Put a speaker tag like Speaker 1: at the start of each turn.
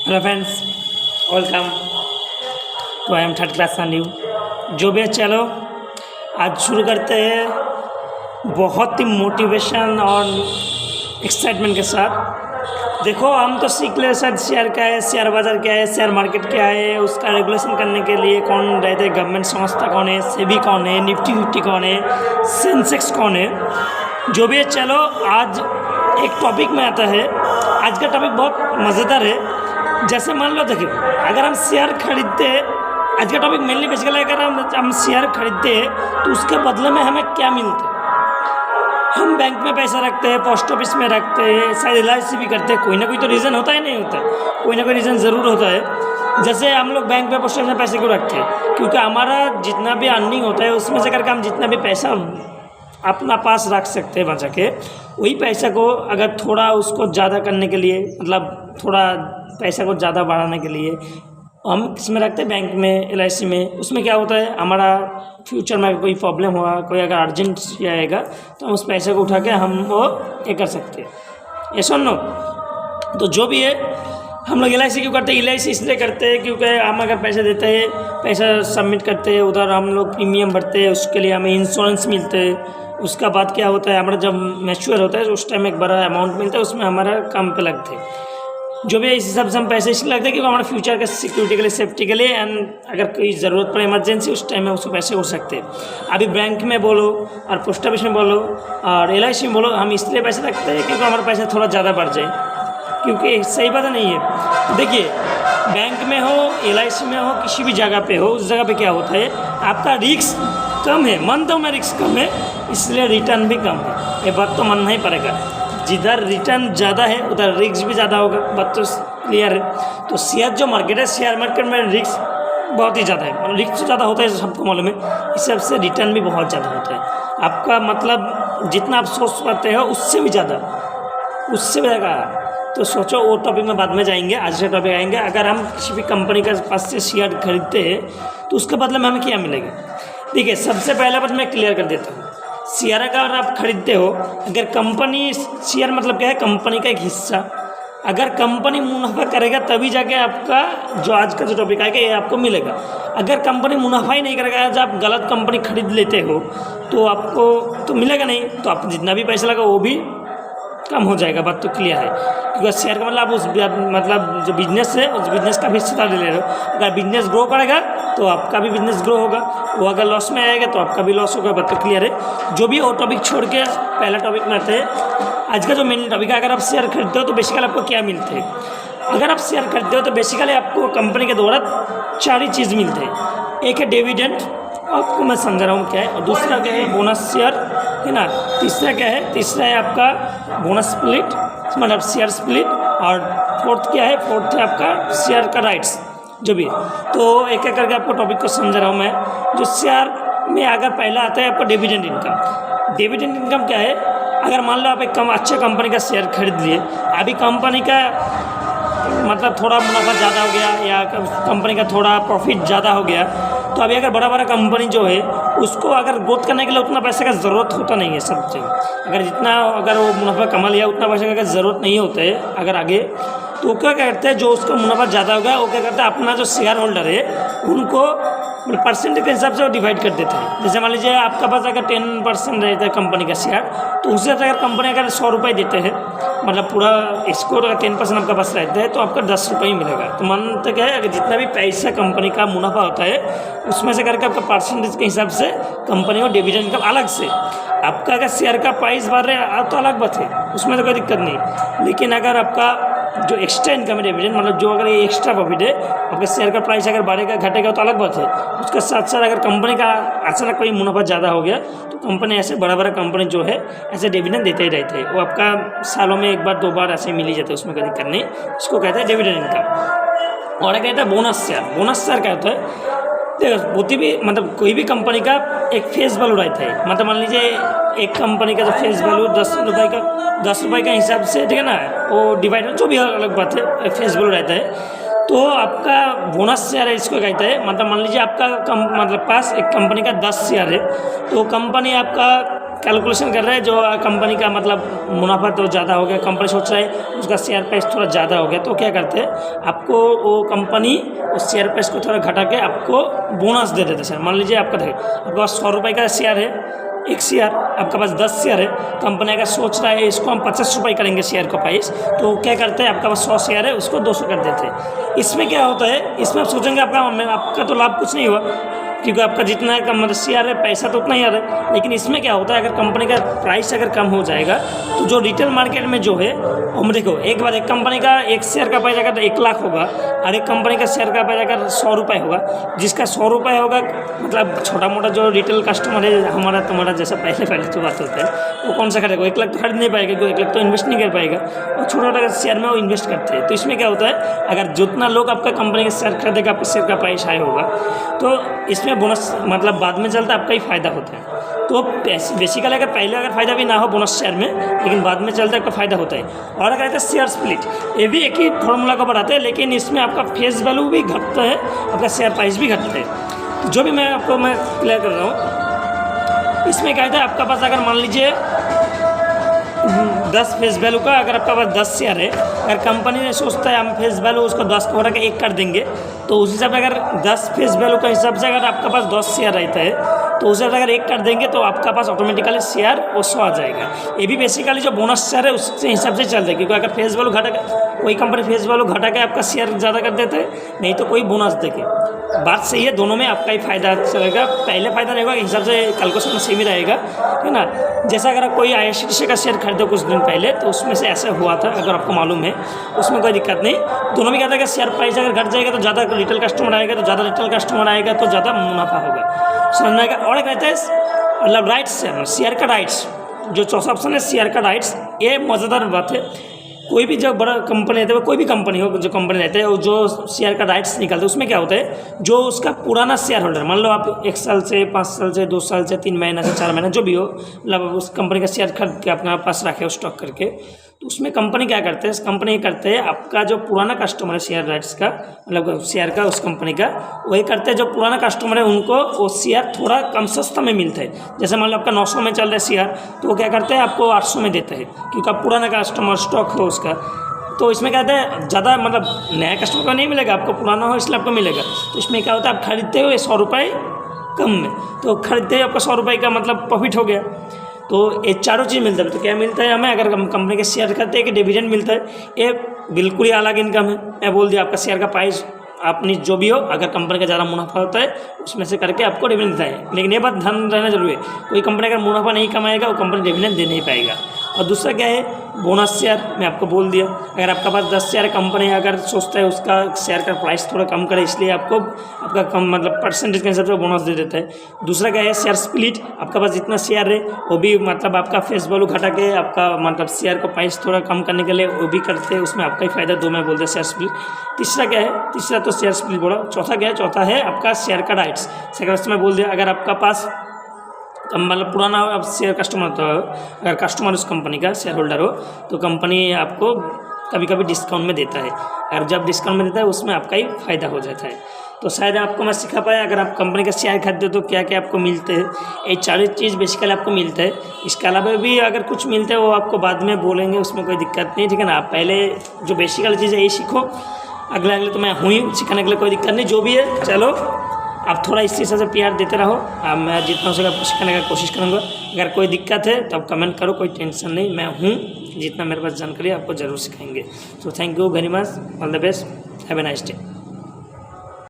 Speaker 1: Hello friends, welcome तो I am third class new. जो भी है चलो आज शुरू करते हैं बहुत ही मोटिवेशन और एक्साइटमेंट के साथ। देखो हम तो सीख ले शायद शेयर क्या है, शेयर बाज़ार क्या है, शेयर मार्केट क्या है, उसका रेगुलेशन करने के लिए कौन रहते हैं, गवर्नमेंट संस्था कौन है, सेबी कौन है, निफ्टी फिफ्टी कौन है, सेंसेक्स कौन है। जो भी है चलो आज एक टॉपिक में आता है। आज का टॉपिक बहुत मज़ेदार है। जैसे मान लो देखिए, अगर हम शेयर खरीदते हैं, आज का टॉपिक मेनली बेसिकली अगर हम शेयर खरीदते हैं तो उसके बदले में हमें क्या मिलता है। हम बैंक में पैसा रखते हैं, पोस्ट ऑफिस में रखते हैं, शायद LIC भी करते हैं। कोई ना कोई तो रीज़न होता है, नहीं होता है, कोई ना कोई रीज़न ज़रूर होता है। जैसे हम लोग बैंक में, पोस्ट ऑफिस में पैसे क्यों रखते हैं? क्योंकि हमारा जितना भी अर्निंग होता है उसमें से करके हम जितना भी पैसा अपना पास रख सकते हैं बचा के, वही पैसा को अगर थोड़ा उसको ज़्यादा करने के लिए, मतलब थोड़ा पैसा को ज़्यादा बढ़ाने के लिए हम किसमें रखते हैं? बैंक में, LIC में। उसमें क्या होता है, हमारा फ्यूचर में कोई प्रॉब्लम हुआ, कोई अगर अर्जेंट आएगा तो हम उस पैसे को उठा के हम वो ये कर सकते हैं। ये सुनो, तो जो भी है हम लोग LIC क्यों करते हैं? LIC इसलिए करते हैं क्योंकि हम अगर पैसे देते हैं, पैसा सबमिट करते हैं, उधर हम लोग प्रीमियम भरते हैं, उसके लिए हमें इंश्योरेंस मिलते हैं। उसका बाद क्या होता है, हमारा जब मैच्योर होता है उस टाइम एक बड़ा अमाउंट मिलता है, उसमें हमारा काम पे लगते हैं। जो भी इस हिसाब से हम पैसे इसलिए लगते हैं क्योंकि हमारे फ्यूचर के सिक्योरिटी के लिए, सेफ्टी के लिए, एंड अगर कोई ज़रूरत पड़े इमरजेंसी उस टाइम में उसको पैसे उठ सकते हैं। अभी बैंक में बोलो और पोस्ट ऑफिस में बोलो और LIC में बोलो, हम इसलिए पैसे रखते हैं क्योंकि हमारा पैसा थोड़ा ज़्यादा बढ़ जाए। क्योंकि सही बात नहीं है। देखिए, बैंक में हो, LIC में हो, किसी भी जगह पे हो, उस जगह पे क्या होता है, आपका रिस्क कम है। मानता हूँ मैं रिस्क कम है, इसलिए रिटर्न भी कम है। ये बात तो मानना ही पड़ेगा। जिधर रिटर्न ज़्यादा है उधर रिस्क भी ज़्यादा होगा, बात तो क्लियर है। तो शेयर जो मार्केट है, शेयर मार्केट में रिस्क बहुत ही ज़्यादा है। रिस्क ज़्यादा होता है, सबको मालूम है। इस हिसाब से रिटर्न भी बहुत ज़्यादा होता है। आपका मतलब जितना आप सोच पाते हो उससे भी ज़्यादा, उससे भी ज़्यादा। तो सोचो, वो टॉपिक में बाद में जाएंगे। आज से टॉपिक आएंगे, अगर हम किसी भी कंपनी के पास से शेयर खरीदते हैं तो उसके बदले में हमें क्या मिलेगा। देखिए, सबसे पहला बात मैं क्लियर कर देता हूँ। शेयर अगर आप खरीदते हो, अगर कंपनी, शेयर मतलब क्या है, कंपनी का एक हिस्सा। अगर कंपनी मुनाफा करेगा तभी जाके आपका जो आज का जो टॉपिक आएगा ये आपको मिलेगा। अगर कंपनी मुनाफा ही नहीं करेगा, आज आप गलत कंपनी खरीद लेते हो तो आपको तो मिलेगा नहीं, तो आप जितना भी पैसा लगा वो भी कम हो जाएगा। बात तो क्लियर है। क्योंकि शेयर का मतलब आप उस मतलब जो बिजनेस है उस बिजनेस का भी हिस्सा ले रहे हो। अगर बिजनेस ग्रो करेगा तो आपका भी बिजनेस ग्रो होगा, वो अगर लॉस में आएगा तो आपका भी लॉस होगा। बात तो क्लियर है। जो भी वो टॉपिक छोड़ के पहला टॉपिक में आते हैं। आज का जो मेन टॉपिक है, अगर आप शेयर खरीदते हो तो बेसिकली आपको क्या मिलते हैं। अगर आप शेयर खरीदते हो तो बेसिकली आपको कंपनी के द्वारा 4 ही चीज़ मिलते हैं। एक है डिविडेंड, आपको मैं समझा रहा हूँ क्या है, और दूसरा क्या है बोनस शेयर, है ना। तीसरा क्या है, तीसरा है आपका बोनस स्प्लिट, मतलब शेयर स्प्लिट। और फोर्थ क्या है, फोर्थ है आपका शेयर का राइट्स। जो भी तो एक एक करके आपको टॉपिक को समझा रहा हूँ मैं। जो शेयर में अगर पहला आता है आपका डिविडेंड इनकम। डिविडेंड इनकम क्या है, अगर मान लो आप एक अच्छे कंपनी का शेयर खरीद लिए, अभी कंपनी का मतलब थोड़ा मुनाफा ज़्यादा हो गया या कंपनी का थोड़ा प्रॉफिट ज़्यादा हो गया, तो अभी अगर बड़ा कंपनी जो है उसको अगर ग्रोथ करने के लिए उतना पैसे का ज़रूरत होता नहीं है सबसे। अगर वो मुनाफा कमा लिया उतना पैसे का ज़रूरत नहीं होता है अगर आगे, तो क्या करते हैं, जो उसका मुनाफा ज़्यादा हो गया वो क्या करता है, अपना जो शेयर होल्डर है उनको परसेंटेज के हिसाब से वो डिवाइड कर देते हैं। जैसे मान लीजिए आपका पास अगर 10% रहता है कंपनी का शेयर, तो उससे अगर कंपनी अगर 100 रुपये देते हैं, मतलब पूरा इसको अगर 10% आपका पास रहता है तो आपका 10 रुपये ही मिलेगा। तो मानते क्या है, अगर जितना भी पैसा कंपनी का मुनाफा होता है उसमें से करके आपका परसेंटेज के हिसाब से कंपनी को डिविडेंड इनकम अलग से। आपका अगर शेयर का प्राइस बढ़ रहा है तो अलग बात है, उसमें तो कोई दिक्कत नहीं। लेकिन अगर आपका जो एक्स्ट्रा इनकम है डिविडेंड, मतलब जो अगर ये एक्स्ट्रा प्रॉफिट है, आपके शेयर का प्राइस अगर बढ़ेगा घटेगा तो अलग बात है। उसके साथ साथ अगर कंपनी का अचानक कोई मुनाफा ज़्यादा हो गया तो कंपनी ऐसे बड़ा कंपनी जो है ऐसे डिविडेंड देते ही रहते हैं। वो आपका सालों में 1 बार 2 बार ऐसे मिल ही जाता है, उसमें कोई दिक्कत नहीं। इसको कहते हैं डिविडेंड इनकम। और एक कहता है बोनस शेयर। बोनस शेयर क्या होता है, देखो भी मतलब कोई भी कंपनी का एक फेस वैल्यू रहता है। मतलब मान लीजिए एक कंपनी का जो फेस वैल्यू 10 रुपये का हिसाब से, ठीक है ना, वो डिवाइड जो भी अलग बात है, फेस वैल्यू रहता है। तो आपका बोनस शेयर है, इसको कहते हैं। मतलब मान लीजिए आपका मतलब पास एक कंपनी का 10 शेयर है, तो कंपनी आपका कैलकुलेशन कर रहे हैं, जो कंपनी का मतलब मुनाफा तो ज़्यादा हो गया, कंपनी सोच रहा है उसका शेयर प्राइस थोड़ा ज़्यादा हो गया, तो क्या करते हैं आपको वो कंपनी उस शेयर प्राइस को थोड़ा घटा के आपको बोनस दे देते सर। मान लीजिए आपका देखिए आपके पास 100 रुपये का शेयर है, एक शेयर आपके पास 10 शेयर है, कंपनी अगर सोच रहा है इसको हम 50 रुपये करेंगे शेयर का प्राइस, तो क्या करते हैं आपका पास 100 शेयर है उसको 200 कर देते हैं। इसमें क्या होता है, इसमें आप सोचेंगे आपका तो लाभ कुछ नहीं हुआ, क्योंकि आपका जितना का मतलब शेयर है पैसा तो उतना ही आ रहा है। लेकिन इसमें क्या होता है, अगर कंपनी का प्राइस अगर कम हो जाएगा तो जो रिटेल मार्केट में जो है हम देखो, एक बार एक कंपनी का एक शेयर का प्राइस अगर 1 लाख होगा और एक कंपनी का शेयर का प्राइस अगर 100 रुपये होगा, जिसका 100 रुपये होगा मतलब छोटा मोटा जो रिटेल कस्टमर है हमारा तुम्हारा जैसा पहले जो बात होता है, वो कौन सा खरीदेगा, 1 लाख तो खरीद नहीं पाएगा, क्योंकि 1 लाख तो इन्वेस्ट नहीं कर पाएगा, और छोटा छोटा शेयर में वो इन्वेस्ट करते हैं। तो इसमें क्या होता है, अगर जितना लोग आपका कंपनी का शेयर खरीदेगा आपका शेयर का प्राइस हाई होगा, तो इसमें बोनस मतलब बाद में चलता आपका ही फ़ायदा होता है। तो बेसिकली अगर पहले अगर फ़ायदा भी ना हो बोनस शेयर में, लेकिन बाद में चलता आपका फ़ायदा होता है। और अगर कहते हैं शेयर स्प्लिट, ये भी एक ही फॉर्मूला को बढ़ाते हैं, लेकिन इसमें आपका फेस वैल्यू भी घटता है, आपका शेयर प्राइस भी घटता है। जो भी मैं क्लियर कर रहा हूँ, इसमें क्या है आपका पास अगर मान लीजिए 10 फेस वैल्यू का अगर आपका पास 10 शेयर है, अगर कंपनी ने सोचता है हम फेस वैल्यू उसको 10 को हटा के 1 कर देंगे, तो उस हिसाब से अगर 10 फेस वैल्यू का हिसाब से अगर आपका पास 10 शेयर रहता है, तो उसे अगर 1 कर देंगे तो आपका पास ऑटोमेटिकली शेयर वो 100 आ जाएगा। ये भी बेसिकली जो बोनस शेयर है उसके हिसाब से चलता है, क्योंकि अगर फेस वैल्यू घटा के कोई कंपनी फेस वैल्यू घटा के आपका शेयर ज़्यादा कर देता है, नहीं तो कोई बोनस देके। बात सही है, दोनों में आपका ही फायदा चलेगा, पहले फायदा रहेगा हिसाब से कैलकुलेशन में सेम ही रहेगा, है ना। जैसा अगर कोई IRCTC का शेयर खरीदे कुछ दिन पहले, तो उसमें से ऐसा हुआ था, अगर आपको मालूम है, उसमें कोई दिक्कत नहीं। दोनों में क्या था कि शेयर प्राइस अगर घट जाएगा तो ज़्यादा रिटेल कस्टमर आएगा, तो ज़्यादा रिटेल कस्टमर आएगा तो ज़्यादा मुनाफा होगा, समझ आएगा। और कहते हैं मतलब राइट्स, शेयर का राइट्स, जो चौथा ऑप्शन है शेयर का राइट्स, ये मज़ेदार बात है। कोई भी जब बड़ा कंपनी रहता है, कोई भी कंपनी हो जो कंपनी रहते हैं, जो शेयर का राइट्स निकालते हैं, उसमें क्या होता है, जो उसका पुराना शेयर होल्डर, मान लो आप 1 साल से 5 साल से 2 साल से 3 महीना से 4 महीना जो भी हो, मतलब उस कंपनी का शेयर खरीद के अपने पास रखे हो स्टॉक करके, तो उसमें कंपनी क्या करते हैं, कंपनी करते हैं आपका जो पुराना कस्टमर है शेयर राइट्स का, मतलब शेयर का उस कंपनी का, वही करते हैं जो पुराना कस्टमर है उनको वो शेयर थोड़ा कम सस्ता में मिलता है। जैसे मान लो आपका 900 में चल रहा है शेयर, तो वो क्या करते हैं आपको 800 में देते हैं, क्योंकि आप पुराना कस्टमर स्टॉक हो उसका। तो इसमें क्या होता है, ज़्यादा मतलब नया कस्टमर को नहीं मिलेगा, आपको पुराना हो इसलिए आपको मिलेगा। तो इसमें क्या होता है, आप खरीदते हो 100 रुपये कम में, तो खरीदते आपका 100 रुपये का मतलब प्रॉफिट हो गया। तो ये चारों चीज़ मिलता है। तो क्या मिलता है हमें, अगर हम कंपनी के शेयर करते हैं कि डिविडेंड मिलता है, ये बिल्कुल ही अलग इनकम है। मैं बोल दिया आपका शेयर का प्राइस अपनी जो भी हो, अगर कंपनी का ज़्यादा मुनाफा होता है उसमें से करके आपको डिविडेंड मिलता है। लेकिन ये बात ध्यान रहना जरूरी है, कोई कंपनी अगर मुनाफा नहीं कमाएगा वो कंपनी डिविडेंड दे नहीं पाएगा। और दूसरा क्या है, बोनस शेयर, मैं आपको बोल दिया, अगर आपका पास 10 शेयर कंपनी अगर सोचता है उसका शेयर का प्राइस थोड़ा कम करे, इसलिए आपको आपका कम मतलब परसेंटेज के हिसाब से बोनस दे देता है। दूसरा क्या है, शेयर स्प्लिट, आपका पास जितना शेयर है वो भी मतलब आपका फेस वैल्यू घटा के आपका मतलब शेयर का प्राइस थोड़ा कम करने के लिए वो भी करते हैं, उसमें आपका ही फायदा। दो मैं बोलते हैं शेयर स्प्लिट। तीसरा क्या है, तीसरा तो शेयर स्प्लिट बोला। चौथा क्या है, चौथा है आपका शेयर का राइट्स। सेकंड में बोल दिया, अगर आपका पास मतलब पुराना आप शेयर कस्टमर तो अगर कस्टमर उस कंपनी का शेयर होल्डर हो, तो कंपनी आपको कभी कभी डिस्काउंट में देता है, और जब डिस्काउंट में देता है उसमें आपका ही फ़ायदा हो जाता है। तो शायद आपको मैं सिखा पाया, अगर आप कंपनी का शेयर खरीदते हो तो क्या क्या आपको मिलते हैं, ये चारों चीज़ बेसिकली आपको मिलता है। इसके अलावा भी अगर कुछ मिलता है वो आपको बाद में बोलेंगे, उसमें कोई दिक्कत नहीं, ठीक है ना। आप पहले जो बेसिकल चीज़ है यही सीखो, अगले तो मैं हुई सिखाने के लिए, कोई दिक्कत नहीं। जो भी है चलो, आप थोड़ा इस चीज़ से प्यार देते रहो, अब मैं जितना हो सके सिखाने का कोशिश करूँगा। अगर कोई दिक्कत है तो आप कमेंट करो, कोई टेंशन नहीं, मैं हूँ, जितना मेरे पास जानकारी है आपको ज़रूर सिखाएंगे। So thank you very much, all the best, have a nice day.